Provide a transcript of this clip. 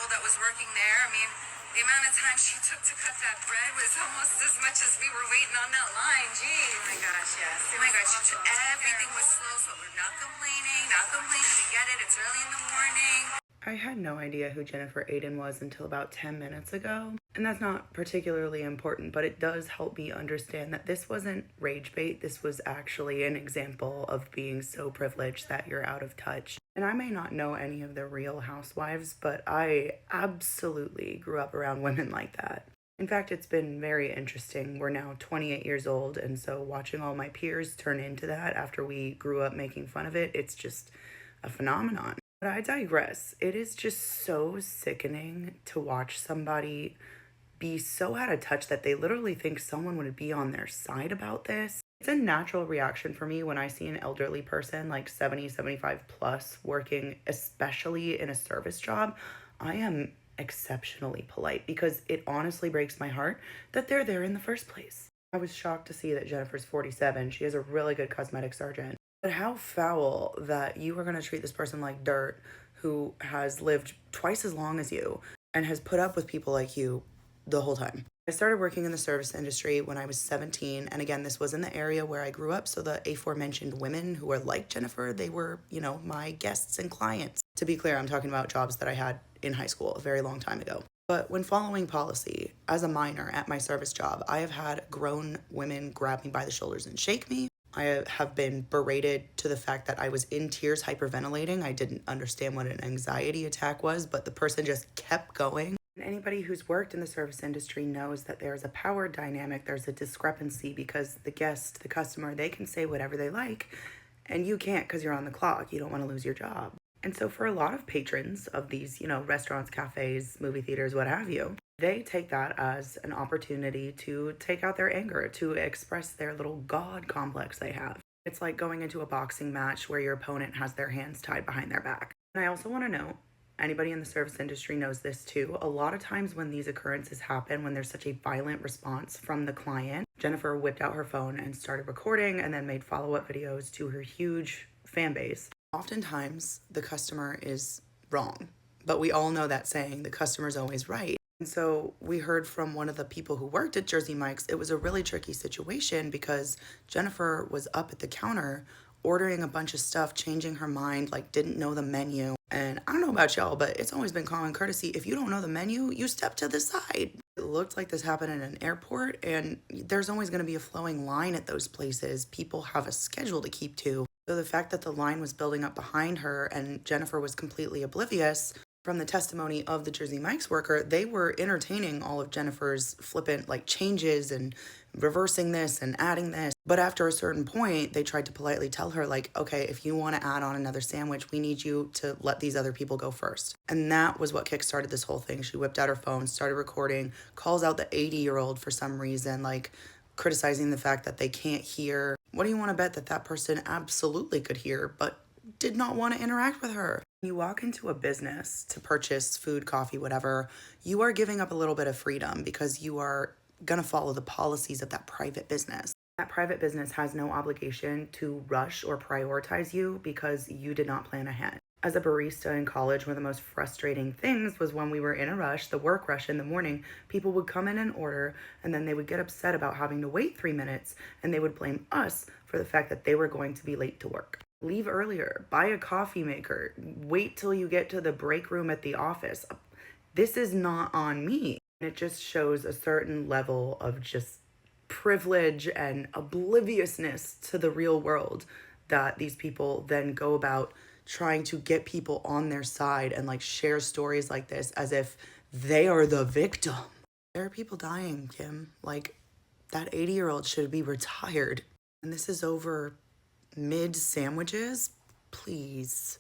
girl that was working there. I mean, the amount of time she took to cut that bread was almost as much as we were waiting on that line. Geez. Oh my gosh, yes. Oh my gosh, everything was slow, so we're not complaining, not complaining. We get it. It's early in the morning. I had no idea who Jennifer Aydin was until about 10 minutes ago. And that's not particularly important, but it does help me understand that this wasn't rage bait. This was actually an example of being so privileged that you're out of touch. And I may not know any of the real housewives, but I absolutely grew up around women like that. In fact, it's been very interesting. We're now 28 years old, and so watching all my peers turn into that after we grew up making fun of it, it's just a phenomenon. But I digress. It is just so sickening to watch somebody be so out of touch that they literally think someone would be on their side about this. It's a natural reaction for me when I see an elderly person like 70, 75 plus working, especially in a service job. I am exceptionally polite because it honestly breaks my heart that they're there in the first place. I was shocked to see that Jennifer's 47. She is a really good cosmetic surgeon. But how foul that you are going to treat this person like dirt who has lived twice as long as you and has put up with people like you the whole time. I started working in the service industry when I was 17. And again, this was in the area where I grew up. So the aforementioned women who were like Jennifer, they were, my guests and clients. To be clear, I'm talking about jobs that I had in high school a very long time ago. But when following policy, as a minor at my service job, I have had grown women grab me by the shoulders and shake me. I have been berated to the fact that I was in tears hyperventilating. I didn't understand what an anxiety attack was, but the person just kept going. And anybody who's worked in the service industry knows that there's a power dynamic, there's a discrepancy because the guest, the customer, they can say whatever they like, and you can't because you're on the clock. You don't want to lose your job. And so for a lot of patrons of these, restaurants, cafes, movie theaters, what have you, they take that as an opportunity to take out their anger, to express their little God complex they have. It's like going into a boxing match where your opponent has their hands tied behind their back. And I also want to note, anybody in the service industry knows this too. A lot of times when these occurrences happen, when there's such a violent response from the client, Jennifer whipped out her phone and started recording and then made follow-up videos to her huge fan base. Oftentimes, the customer is wrong, but we all know that saying, the customer's always right. And so we heard from one of the people who worked at Jersey Mike's, it was a really tricky situation because Jennifer was up at the counter ordering a bunch of stuff, changing her mind, didn't know the menu. And I don't know about y'all, but it's always been common courtesy. If you don't know the menu, you step to the side. It looked like this happened in an airport, and there's always going to be a flowing line at those places. People have a schedule to keep to. So the fact that the line was building up behind her and Jennifer was completely oblivious, from the testimony of the Jersey Mike's worker, they were entertaining all of Jennifer's flippant changes and reversing this and adding this. But after a certain point, they tried to politely tell her okay, if you want to add on another sandwich, we need you to let these other people go first. And that was what kickstarted this whole thing. She whipped out her phone, started recording, calls out the 80-year-old for some reason, criticizing the fact that they can't hear. What do you want to bet that person absolutely could hear, but did not want to interact with her? You walk into a business to purchase food, coffee, whatever, you are giving up a little bit of freedom because you are going to follow the policies of that private business. That private business has no obligation to rush or prioritize you because you did not plan ahead. As a barista in college, one of the most frustrating things was when we were in a rush, the work rush in the morning, people would come in and order, and then they would get upset about having to wait 3 minutes, and they would blame us for the fact that they were going to be late to work. Leave earlier, buy a coffee maker, wait till you get to the break room at the office. This is not on me. It just shows a certain level of just privilege and obliviousness to the real world that these people then go about trying to get people on their side and share stories like this as if they are the victim. There are people dying, Kim. That 80-year-old should be retired. And this is over mid sandwiches, please.